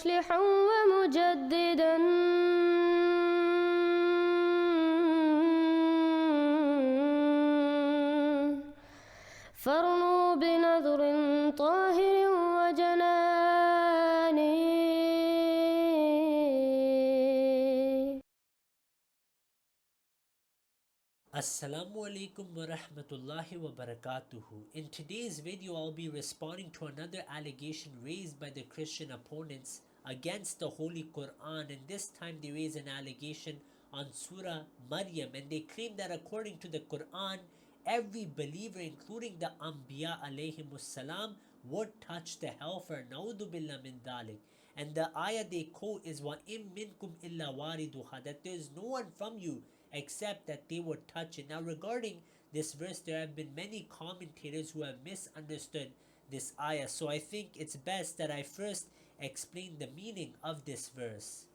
مصلحا ومجددا فارنوا بنظر طاهر وجناني. Assalamu Alaikum wa rahmatullahi wa barakatuhu. In today's video, I'll be responding to another allegation raised by the Christian opponents against the Holy Quran, and this time they raise an allegation on Surah Maryam, and they claim that according to the Quran, every believer, including the Anbiya alayhimus salam, would touch the hellfire. Na'udhu billah min dhalik. And the ayah they quote is wa im minkum illa wariduha, that there is no one from you except that they would touch it. Now, regarding this verse, there have been many commentators who have misunderstood this ayah, so I think it's best that I first explain the meaning of this verse.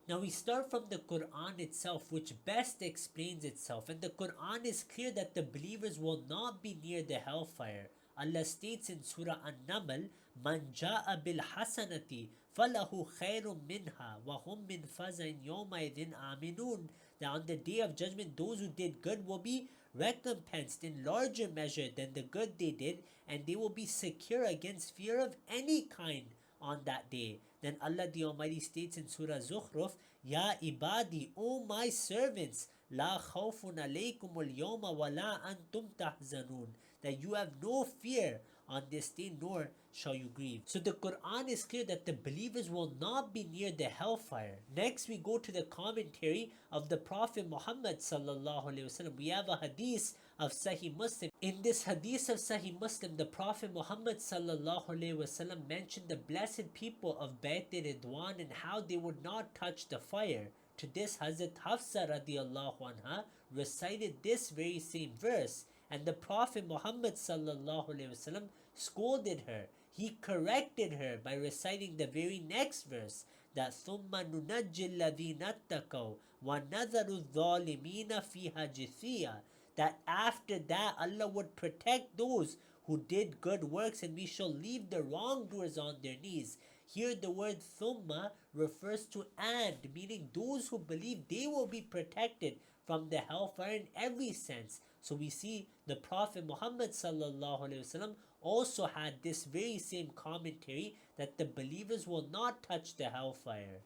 Now we start from the Quran itself, which best explains itself, and the Quran is clear that the believers will not be near the hellfire. Allah states in Surah An-Naml, "Man ja'a bil hasanati falahu khayrun minha wa hum min fazain yawmaidhin aminun." That on the day of judgment, those who did good will be recompensed in larger measure than the good they did, and they will be secure against fear of any kind on that day. Then Allah the Almighty states in Surah Zukhruf, "Ya ibadi, O my servants, la khawfun alaykum al-yawma wa la antum tahzanun," that you have no fear on this day, nor shall you grieve. So the Quran is clear that the believers will not be near the hellfire. Next, we go to the commentary of the Prophet Muhammad sallallahu alaihi wasallam. We have a hadith of Sahih Muslim. In this hadith of Sahih Muslim, the Prophet Muhammad sallallahu alaihi wasallam mentioned the blessed people of Bayt Ridwan and how they would not touch the fire. To this, Hazrat Hafsa radiallahu anha recited this very same verse, and the Prophet Muhammad sallallahu alaihi wasallam scolded her. He corrected her by reciting the very next verse, that ثُمَّ نُنَجِّي الَّذِينَ اتَّقَوْا وَنَذَرُ الظَّالِمِينَ فِيهَا جِثِيًّا, that after that Allah would protect those who did good works, and we shall leave the wrongdoers on their knees. Here the word thumma refers to and, meaning those who believe they will be protected from the hellfire in every sense. So we see the Prophet Muhammad sallallahu alaihi wasallam also had this very same commentary that the believers will not touch the hellfire.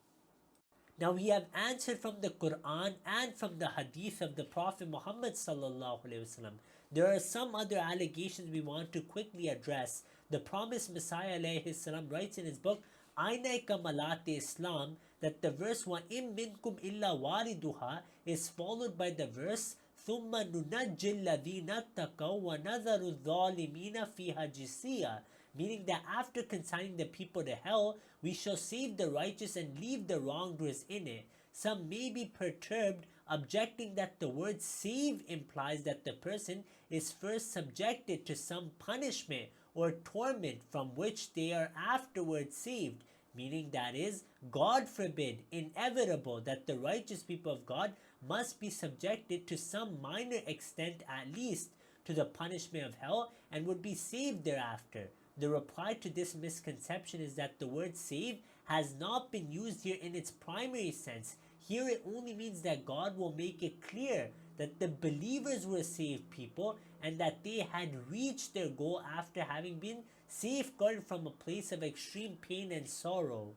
Now we have answered from the Quran and from the Hadith of the Prophet Muhammad sallallahu alaihi wasallam. There are some other allegations we want to quickly address. The promised Messiah alayhi salam writes in his book Aina Kamalat Islam that the verse wa im minkum illa wariduha is followed by the verse ثُمَّ نُنَجِّي الَّذِينَ اتَّقَوْا وَنَذَرُ الظَّالِمِينَ فِيهَا جِثِيًّا, meaning that after consigning the people to hell, we shall save the righteous and leave the wrongdoers in it. Some may be perturbed, objecting that the word save implies that the person is first subjected to some punishment or torment from which they are afterwards saved, meaning that is, God forbid, inevitable that the righteous people of God must be subjected to some minor extent at least to the punishment of hell and would be saved thereafter. The reply to this misconception is that the word save has not been used here in its primary sense. Here it only means that God will make it clear that the believers were saved people and that they had reached their goal after having been safeguarded from a place of extreme pain and sorrow.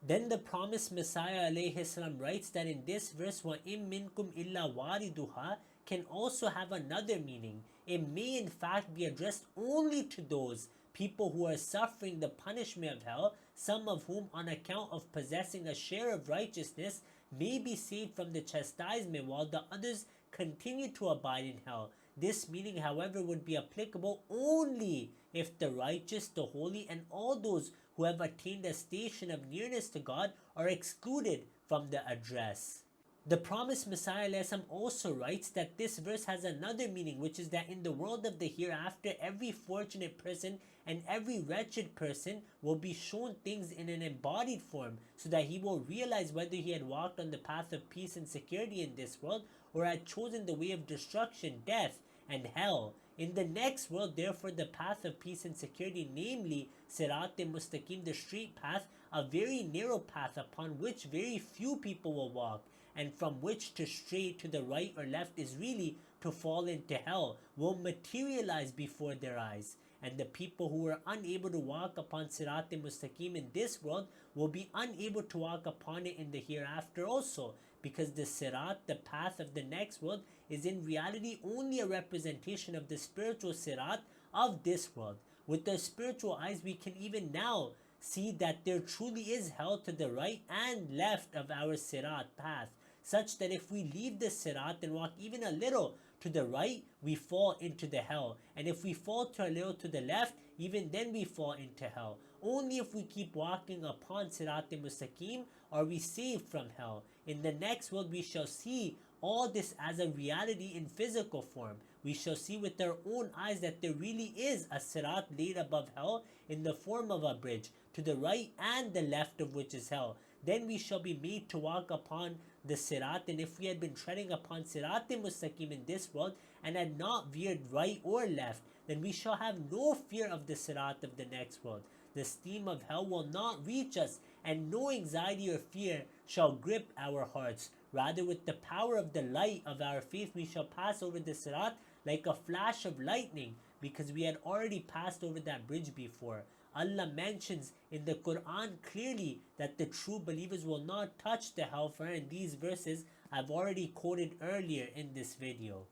Then the promised Messiah alayhi salam writes that in this verse, wa im minkum illa wariduha can also have another meaning. It may in fact be addressed only to those people who are suffering the punishment of hell, some of whom on account of possessing a share of righteousness may be saved from the chastisement, while the others continue to abide in hell. This meaning, however, would be applicable only if the righteous, the holy, and all those who have attained a station of nearness to God are excluded from the address. The promised Messiah also writes that this verse has another meaning, which is that in the world of the hereafter, every fortunate person and every wretched person will be shown things in an embodied form, so that he will realize whether he had walked on the path of peace and security in this world or had chosen the way of destruction, death, and hell. In the next world, therefore, the path of peace and security, namely Sirat-e-Mustaqim, the straight path, a very narrow path upon which very few people will walk, and from which to stray to the right or left is really to fall into hell, will materialize before their eyes. And the people who are unable to walk upon Sirat-e-Mustaqim in this world will be unable to walk upon it in the hereafter also, because the Sirat, the path of the next world, is in reality only a representation of the spiritual Sirat of this world. With our spiritual eyes, we can even now see that there truly is hell to the right and left of our Sirat path, such that if we leave the Sirat and walk even a little to the right, we fall into the hell. And if we fall to a little to the left, even then we fall into hell. Only if we keep walking upon Sirat-e-Mustaqim are we saved from hell. In the next world, we shall see all this as a reality in physical form. We shall see with our own eyes that there really is a Sirat laid above hell in the form of a bridge, to the right and the left of which is hell. Then we shall be made to walk upon the Sirat, and if we had been treading upon Sirat-e-Mustaqim in this world and had not veered right or left, then we shall have no fear of the Sirat of the next world. The steam of hell will not reach us, and no anxiety or fear shall grip our hearts. Rather, with the power of the light of our faith, we shall pass over the Sirat like a flash of lightning, because we had already passed over that bridge before. Allah mentions in the Quran clearly that the true believers will not touch the hellfire in these verses I've already quoted earlier in this video.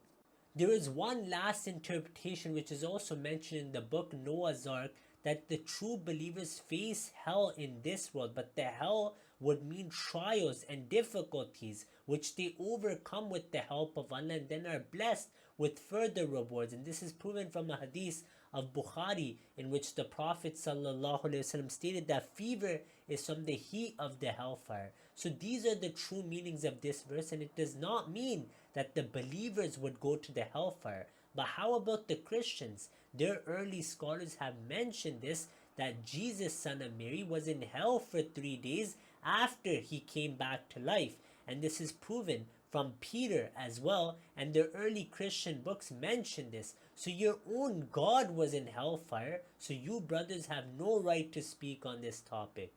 There is one last interpretation which is also mentioned in the book Noah's Ark, that the true believers face hell in this world, but the hell would mean trials and difficulties which they overcome with the help of Allah and then are blessed with further rewards. And this is proven from a hadith of Bukhari, in which the Prophet ﷺ stated that fever is from the heat of the hellfire. So these are the true meanings of this verse, and it does not mean that the believers would go to the hellfire. But how about the Christians? Their early scholars have mentioned this, that Jesus, son of Mary, was in hell for 3 days after he came back to life. And this is proven from Peter as well, and the early Christian books mention this. So your own God was in hellfire, so you brothers have no right to speak on this topic.